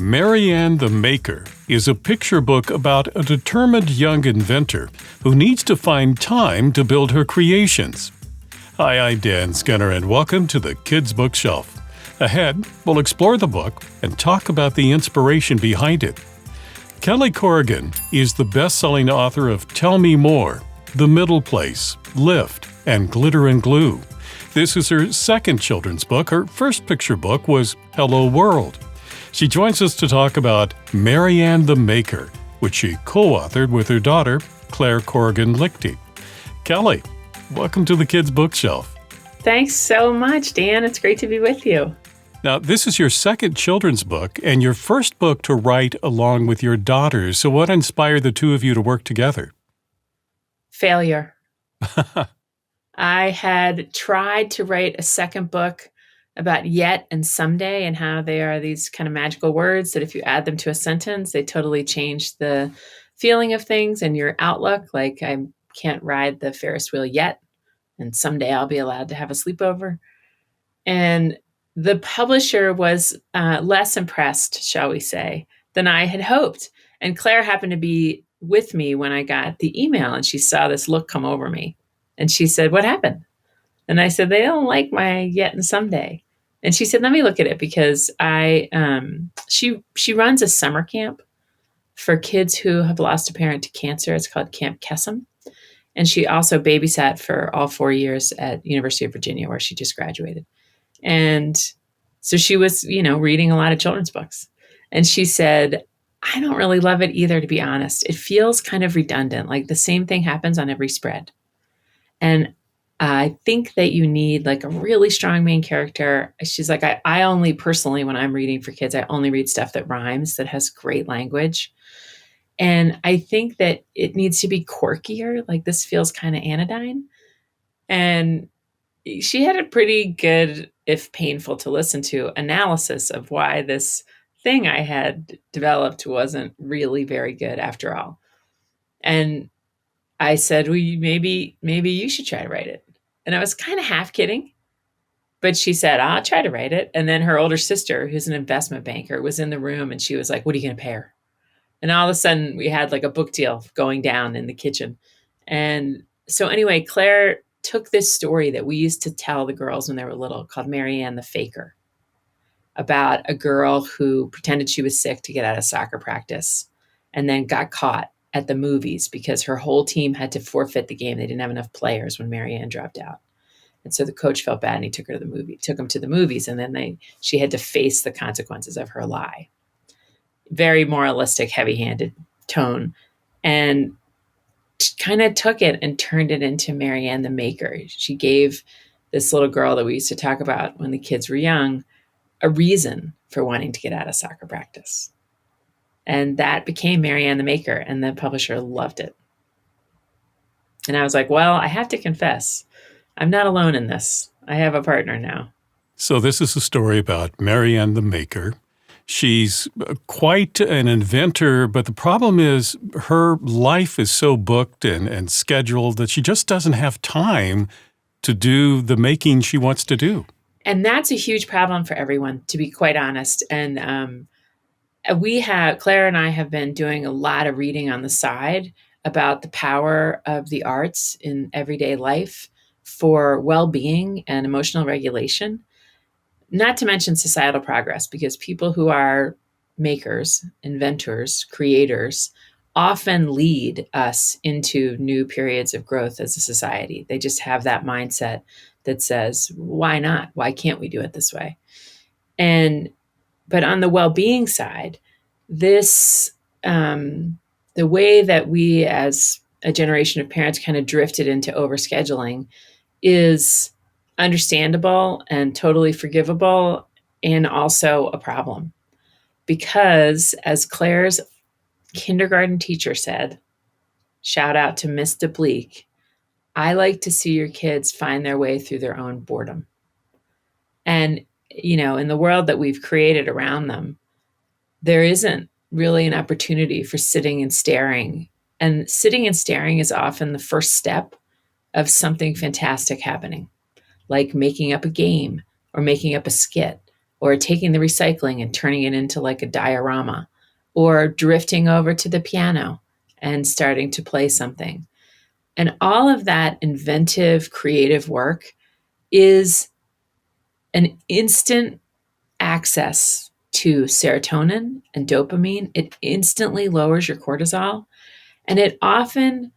Marianne the Maker is a picture book about a determined young inventor who needs to find time to build her creations. Hi, I'm Dan Skinner, and welcome to the Kids Bookshelf. Ahead, we'll explore the book and talk about the inspiration behind it. Kelly Corrigan is the best-selling author of Tell Me More, The Middle Place, Lift, and Glitter and Glue. This is her second children's book. Her first picture book was Hello World. She joins us to talk about Marianne the Maker, which she co-authored with her daughter, Claire Corrigan Lichty. Kelly, welcome to the Kids Bookshelf. Thanks so much, Dan. It's great to be with you. Now, this is your second children's book and your first book to write along with your daughters. So what inspired the two of you to work together? Failure. I had tried to write a second book about yet and someday and how they are these kind of magical words that if you add them to a sentence, they totally change the feeling of things and your outlook. Like, I can't ride the Ferris wheel yet, and someday I'll be allowed to have a sleepover. And the publisher was less impressed, shall we say, than I had hoped. And Claire happened to be with me when I got the email, and she saw this look come over me. And she said, "What happened?" And I said, "They don't like my yet and someday." And she said, "Let me look at it," because she runs a summer camp for kids who have lost a parent to cancer. It's called Camp Kesem. And she also babysat for all 4 years at University of Virginia, where she just graduated. And so she was, reading a lot of children's books. And she said, "I don't really love it either, to be honest. It feels kind of redundant, like the same thing happens on every spread. And I think that you need like a really strong main character." She's like, I only personally, when I'm reading for kids, I only read stuff that rhymes, that has great language. And I think that it needs to be quirkier. Like, this feels kind of anodyne. And she had a pretty good, if painful to listen to, analysis of why this thing I had developed wasn't really very good after all. And I said, "Well, maybe you should try to write it." And I was kind of half kidding, but she said, "I'll try to write it." And then her older sister, who's an investment banker, was in the room, and she was like, "What are you going to pay her?" And all of a sudden we had like a book deal going down in the kitchen. And so anyway, Claire took this story that we used to tell the girls when they were little, called Marianne the Faker, about a girl who pretended she was sick to get out of soccer practice and then got caught at the movies because her whole team had to forfeit the game. They didn't have enough players when Marianne dropped out. And so the coach felt bad, and he took them to the movies. And then she had to face the consequences of her lie. Very moralistic, heavy-handed tone. And kind of took it and turned it into Marianne the Maker. She gave this little girl that we used to talk about when the kids were young a reason for wanting to get out of soccer practice. And that became Marianne the Maker, and the publisher loved it. And I was like, well, I have to confess, I'm not alone in this. I have a partner now. So this is a story about Marianne the Maker. She's quite an inventor, but the problem is her life is so booked and scheduled that she just doesn't have time to do the making she wants to do. And that's a huge problem for everyone, to be quite honest. And Claire and I have been doing a lot of reading on the side about the power of the arts in everyday life for well-being and emotional regulation. Not to mention societal progress, because people who are makers, inventors, creators, often lead us into new periods of growth as a society. They just have that mindset that says, why not? Why can't we do it this way? But on the well-being side, this the way that we as a generation of parents kind of drifted into overscheduling is understandable and totally forgivable, and also a problem. Because as Claire's kindergarten teacher said, shout out to Miss DeBleek, "I like to see your kids find their way through their own boredom." And, in the world that we've created around them, there isn't really an opportunity for sitting and staring. And sitting and staring is often the first step of something fantastic happening, like making up a game or making up a skit or taking the recycling and turning it into like a diorama, or drifting over to the piano and starting to play something. And all of that inventive, creative work is an instant access to serotonin and dopamine. It instantly lowers your cortisol, and it often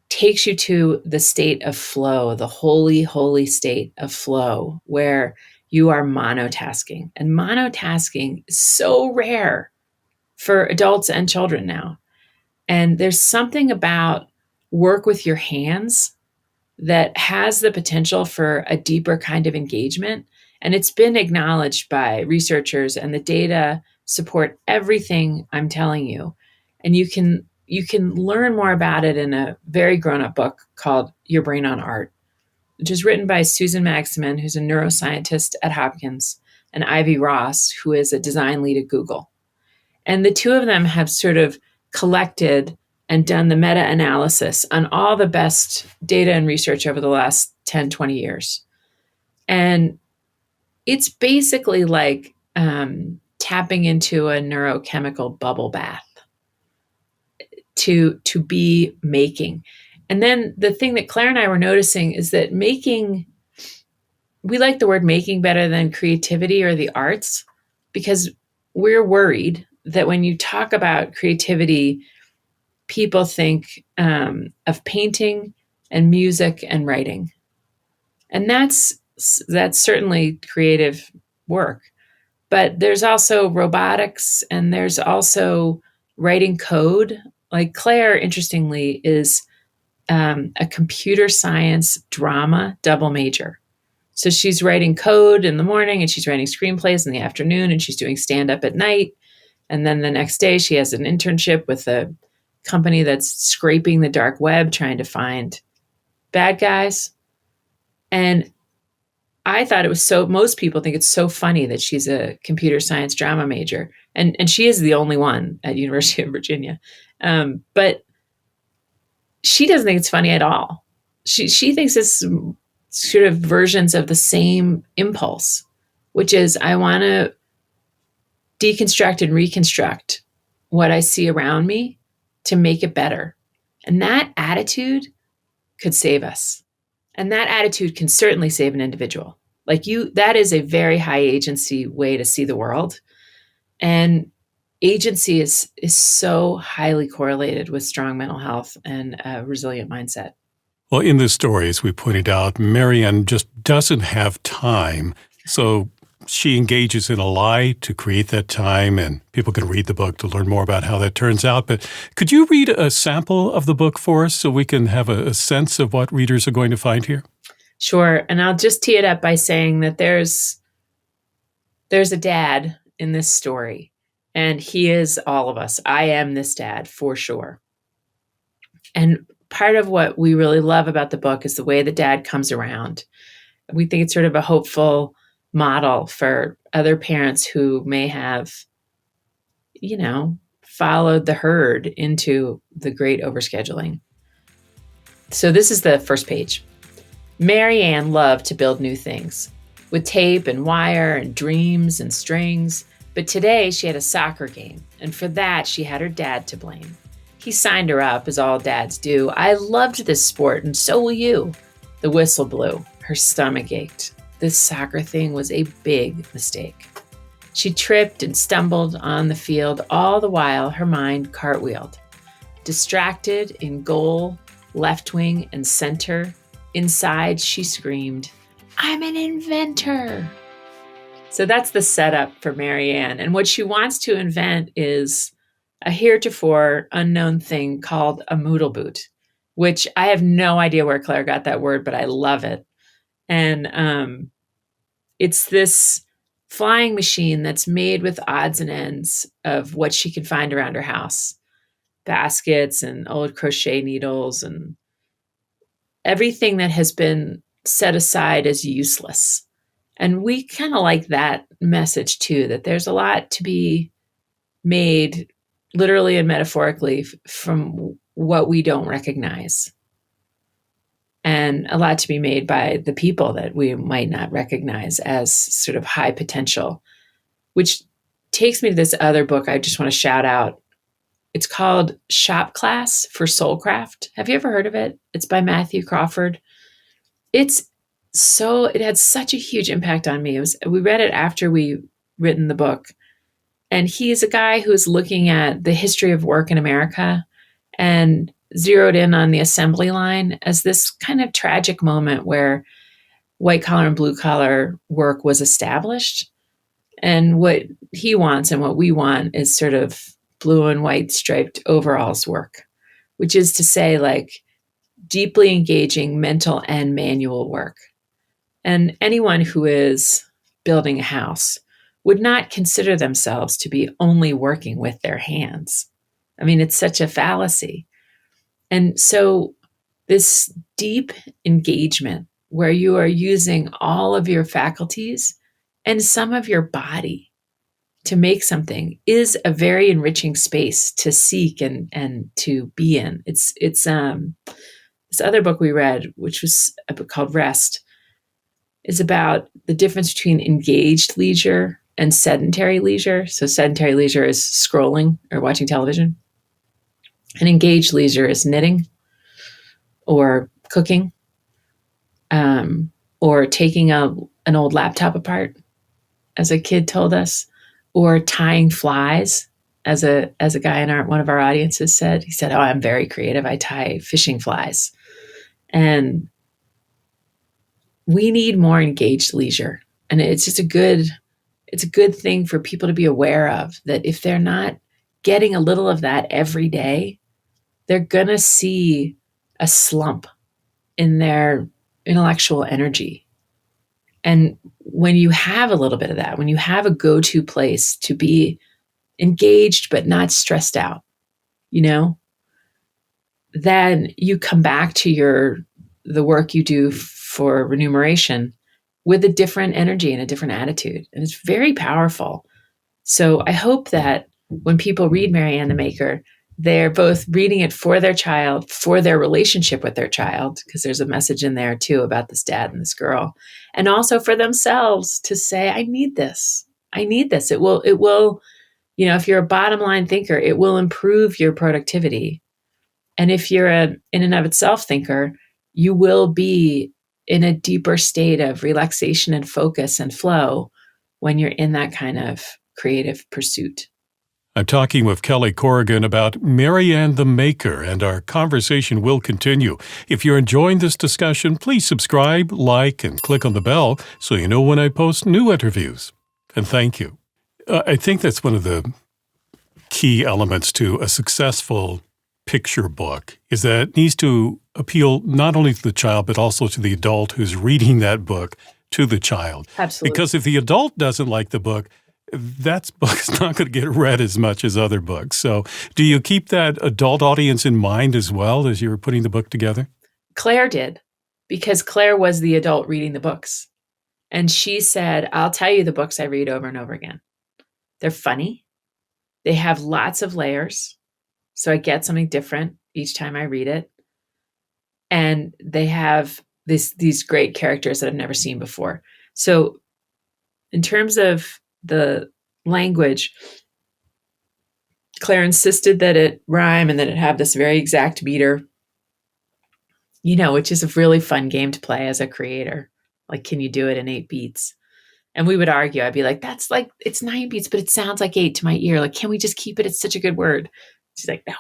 takes you to the state of flow, the holy, holy state of flow, where you are monotasking. And monotasking is so rare for adults and children now. And there's something about work with your hands that has the potential for a deeper kind of engagement. And it's been acknowledged by researchers, and the data support everything I'm telling you. And you can learn more about it in a very grown-up book called Your Brain on Art, which is written by Susan Maximin, who's a neuroscientist at Hopkins, and Ivy Ross, who is a design lead at Google. And the two of them have sort of collected and done the meta-analysis on all the best data and research over the last 10, 20 years. And it's basically like tapping into a neurochemical bubble bath to be making. And then the thing that Claire and I were noticing is that making, we like the word making better than creativity or the arts, because we're worried that when you talk about creativity, people think of painting and music and writing. And that's certainly creative work. But there's also robotics, and there's also writing code. Like Claire, interestingly, is a computer science drama double major. So she's writing code in the morning, and she's writing screenplays in the afternoon, and she's doing stand-up at night. And then the next day she has an internship with a company that's scraping the dark web trying to find bad guys. And I thought it was most people think it's so funny that she's a computer science drama major. And she is the only one at University of Virginia. But she doesn't think it's funny at all. She thinks it's sort of versions of the same impulse, which is I want to deconstruct and reconstruct what I see around me to make it better. And that attitude could save us. And that attitude can certainly save an individual. That is a very high agency way to see the world. And agency is so highly correlated with strong mental health and a resilient mindset. Well, in this story, as we pointed out, Marianne just doesn't have time. So she engages in a lie to create that time, and people can read the book to learn more about how that turns out. But could you read a sample of the book for us so we can have a sense of what readers are going to find here? Sure. And I'll just tee it up by saying that there's a dad in this story, and he is all of us. I am this dad for sure. And part of what we really love about the book is the way the dad comes around. We think it's sort of a hopeful model for other parents who may have, followed the herd into the great overscheduling. So this is the first page. Marianne loved to build new things with tape and wire and dreams and strings. But today she had a soccer game, and for that she had her dad to blame. He signed her up, as all dads do. I loved this sport, and so will you. The whistle blew. Her stomach ached. This soccer thing was a big mistake. She tripped and stumbled on the field, all the while her mind cartwheeled. Distracted in goal, left wing, and center, inside she screamed, "I'm an inventor!" So that's the setup for Marianne. And what she wants to invent is a heretofore unknown thing called a moodle boot, which I have no idea where Claire got that word, but I love it. And it's this flying machine that's made with odds and ends of what she can find around her house. Baskets and old crochet needles and everything that has been set aside as useless. And we kind of like that message too, that there's a lot to be made literally and metaphorically from what we don't recognize. and a lot to be made by the people that we might not recognize as sort of high potential, which takes me to this other book I just want to shout out. It's called Shop Class for Soulcraft. Have you ever heard of it? It's by Matthew Crawford. It had such a huge impact on me. We read it after we written the book. And he's a guy who's looking at the history of work in America and zeroed in on the assembly line as this kind of tragic moment where white collar and blue collar work was established. And what he wants and what we want is sort of blue and white striped overalls work, which is to say, like, deeply engaging mental and manual work. And anyone who is building a house would not consider themselves to be only working with their hands. I mean, it's such a fallacy. And so this deep engagement where you are using all of your faculties and some of your body to make something is a very enriching space to seek and to be in. It's this other book we read, which was a book called Rest, is about the difference between engaged leisure and sedentary leisure. So sedentary leisure is scrolling or watching television. And engaged leisure is knitting or cooking, or taking an old laptop apart, as a kid told us, or tying flies, as a guy in one of our audiences said. He said, "Oh, I'm very creative. I tie fishing flies." And we need more engaged leisure. And it's just a good thing for people to be aware of, that if they're not getting a little of that every day, they're going to see a slump in their intellectual energy. And when you have a little bit of that, when you have a go-to place to be engaged but not stressed out, then you come back to the work you do for remuneration with a different energy and a different attitude. And it's very powerful. So I hope that when people read Marianne the Maker, they're both reading it for their child, for their relationship with their child, because there's a message in there too about this dad and this girl, and also for themselves to say, I need this. I need this. It will, if you're a bottom line thinker, it will improve your productivity. And if you're in and of itself thinker, you will be in a deeper state of relaxation and focus and flow when you're in that kind of creative pursuit. I'm talking with Kelly Corrigan about Marianne the Maker, and our conversation will continue. If you're enjoying this discussion, please subscribe, like, and click on the bell so you know when I post new interviews. And thank you. I think that's one of the key elements to a successful picture book, is that it needs to appeal not only to the child, but also to the adult who's reading that book to the child. Absolutely. Because if the adult doesn't like the book, that book's not going to get read as much as other books. So do you keep that adult audience in mind as well as you were putting the book together? Claire did, because Claire was the adult reading the books. And she said, I'll tell you the books I read over and over again. They're funny. They have lots of layers. So I get something different each time I read it. And they have these great characters that I've never seen before. So in terms of the language, Claire insisted that it rhyme and that it have this very exact meter, which is a really fun game to play as a creator. Like, can you do it in 8 beats? And we would argue. I'd be like, that's like, it's 9 beats, but it sounds like 8 to my ear. Like, can we just keep it? It's such a good word. She's like, no.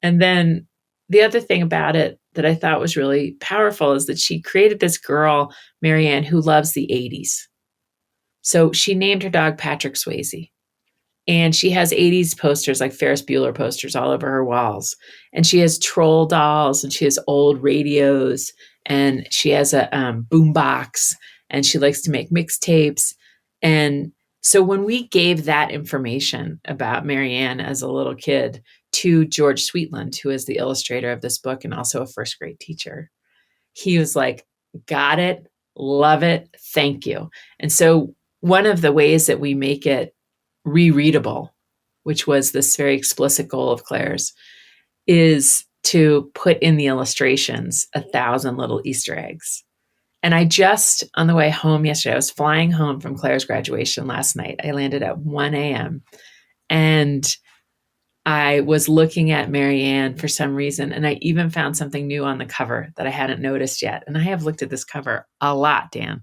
And then the other thing about it that I thought was really powerful is that she created this girl, Marianne, who loves the 80s. So she named her dog Patrick Swayze. And she has 80s posters, like Ferris Bueller posters, all over her walls. And she has troll dolls, and she has old radios, and she has a boombox, and she likes to make mixtapes. And so when we gave that information about Marianne as a little kid to George Sweetland, who is the illustrator of this book and also a first grade teacher, he was like, got it, love it, thank you. And so one of the ways that we make it rereadable, which was this very explicit goal of Claire's, is to put in the illustrations 1,000 little Easter eggs. And I just, on the way home yesterday, I was flying home from Claire's graduation last night. I landed at 1 a.m. and I was looking at Marianne for some reason, and I even found something new on the cover that I hadn't noticed yet. And I have looked at this cover a lot, Dan.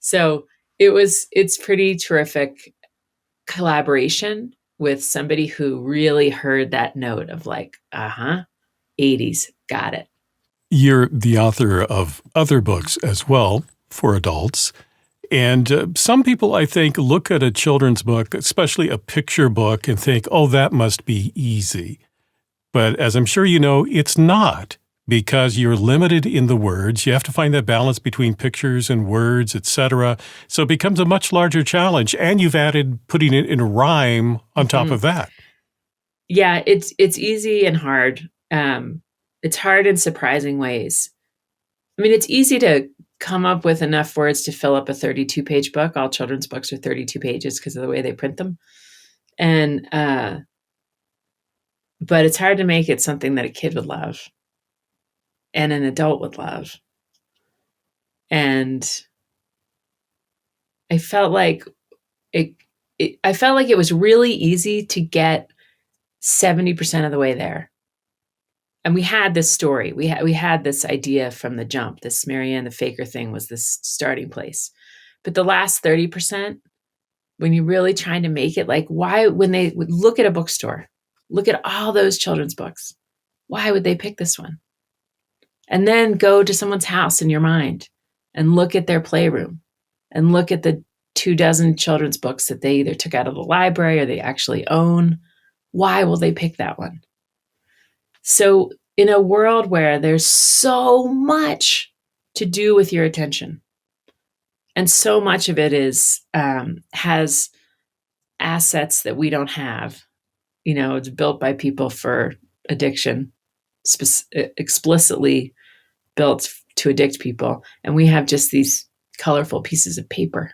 So it's pretty terrific collaboration with somebody who really heard that note of like, 80s, got it. You're the author of other books as well for adults. And some people, I think, look at a children's book, especially a picture book, and think, oh, that must be easy. But as I'm sure you know, it's not, because you're limited in the words. You have to find that balance between pictures and words, etc. So it becomes a much larger challenge. And you've added putting it in rhyme on top of that. Yeah, it's easy and hard. It's hard in surprising ways. I mean, it's easy to come up with enough words to fill up a 32-page book. All children's books are 32 pages because of the way they print them. And but it's hard to make it something that a kid would love and an adult would love. And I felt like it was really easy to get 70% of the way there. And we had this story. We had this idea from the jump. This Marianne the Faker thing was this starting place. But the last 30%, when you're really trying to make it, like, why, when they would look at a bookstore, look at all those children's books, why would they pick this one? And then go to someone's house in your mind and look at their playroom and look at the 24 children's books that they either took out of the library or they actually own. Why will they pick that one? So in a world where there's so much to do with your attention, and so much of it is has assets that we don't have, it's built by people for addiction, explicitly built to addict people. And we have just these colorful pieces of paper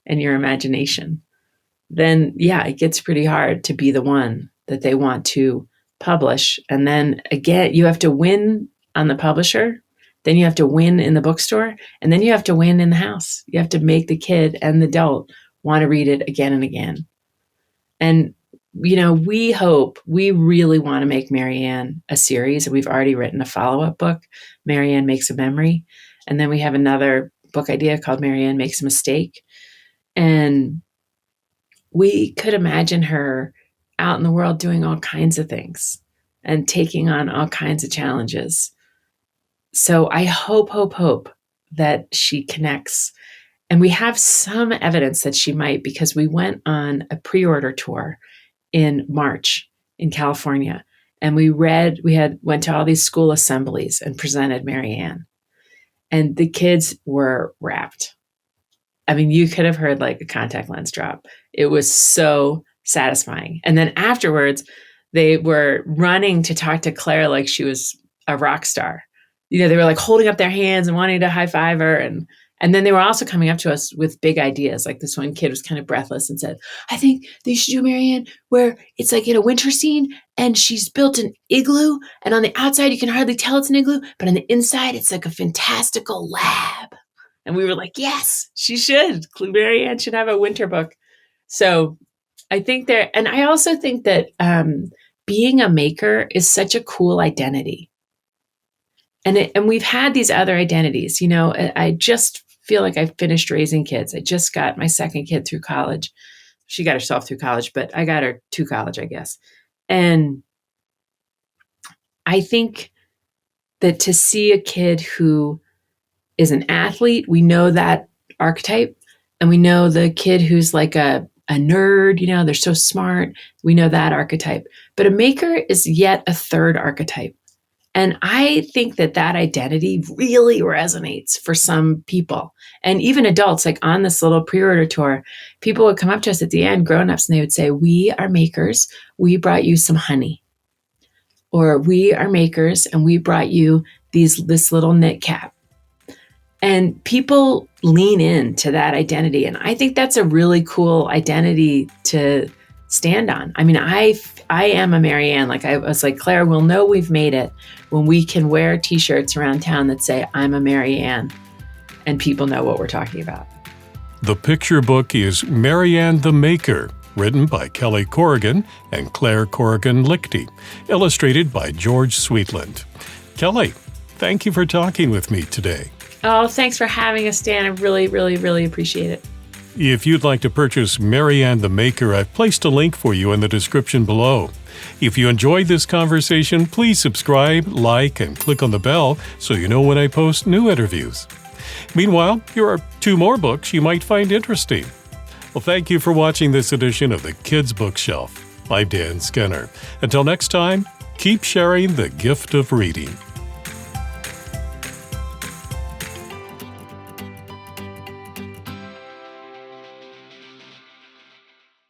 and your imagination. Then, yeah, it gets pretty hard to be the one that they want to publish. And then again, you have to win on the publisher, then you have to win in the bookstore, and then you have to win in the house. You have to make the kid and the adult want to read it again and again. And, we really want to make Marianne a series. We've already written a follow-up book, Marianne Makes a Memory. And then we have another book idea called Marianne Makes a Mistake. And we could imagine her out in the world doing all kinds of things and taking on all kinds of challenges. So I hope that she connects. And we have some evidence that she might, because we went on a pre-order tour in March in California. And we went to all these school assemblies and presented Marianne. And the kids were rapt. I mean, you could have heard like a contact lens drop. It was so satisfying. And then afterwards, they were running to talk to Claire like she was a rock star. They were like holding up their hands and wanting to high five her. And then they were also coming up to us with big ideas. Like this one kid was kind of breathless and said, I think they should do Marianne where it's like in a winter scene and she's built an igloo. And on the outside, you can hardly tell it's an igloo. But on the inside, it's like a fantastical lab. And we were like, yes, she should. Marianne should have a winter book. So I think and I also think that being a maker is such a cool identity. And we've had these other identities. I just feel like I finished raising kids. I just got my second kid through college. She got herself through college, but I got her to college, I guess. And I think that to see a kid who is an athlete, we know that archetype. And we know the kid who's like a nerd, they're so smart. We know that archetype. But a maker is yet a third archetype. And I think that identity really resonates for some people. And even adults, like on this little pre-order tour, people would come up to us at the end, grown-ups, and they would say, we are makers. We brought you some honey. Or we are makers and we brought you this little knit cap. And people lean into that identity. And I think that's a really cool identity to stand on. I mean, I am a Marianne. Like I was like, Claire, we'll know we've made it when we can wear t-shirts around town that say, I'm a Marianne, and people know what we're talking about. The picture book is Marianne the Maker, written by Kelly Corrigan and Claire Corrigan Lichty, illustrated by George Sweetland. Kelly, thank you for talking with me today. Oh, thanks for having us, Dan. I really, really, really appreciate it. If you'd like to purchase Marianne the Maker, I've placed a link for you in the description below. If you enjoyed this conversation, please subscribe, like, and click on the bell so you know when I post new interviews. Meanwhile, here are 2 more books you might find interesting. Well, thank you for watching this edition of the Kids Bookshelf. I'm Dan Skinner. Until next time, keep sharing the gift of reading.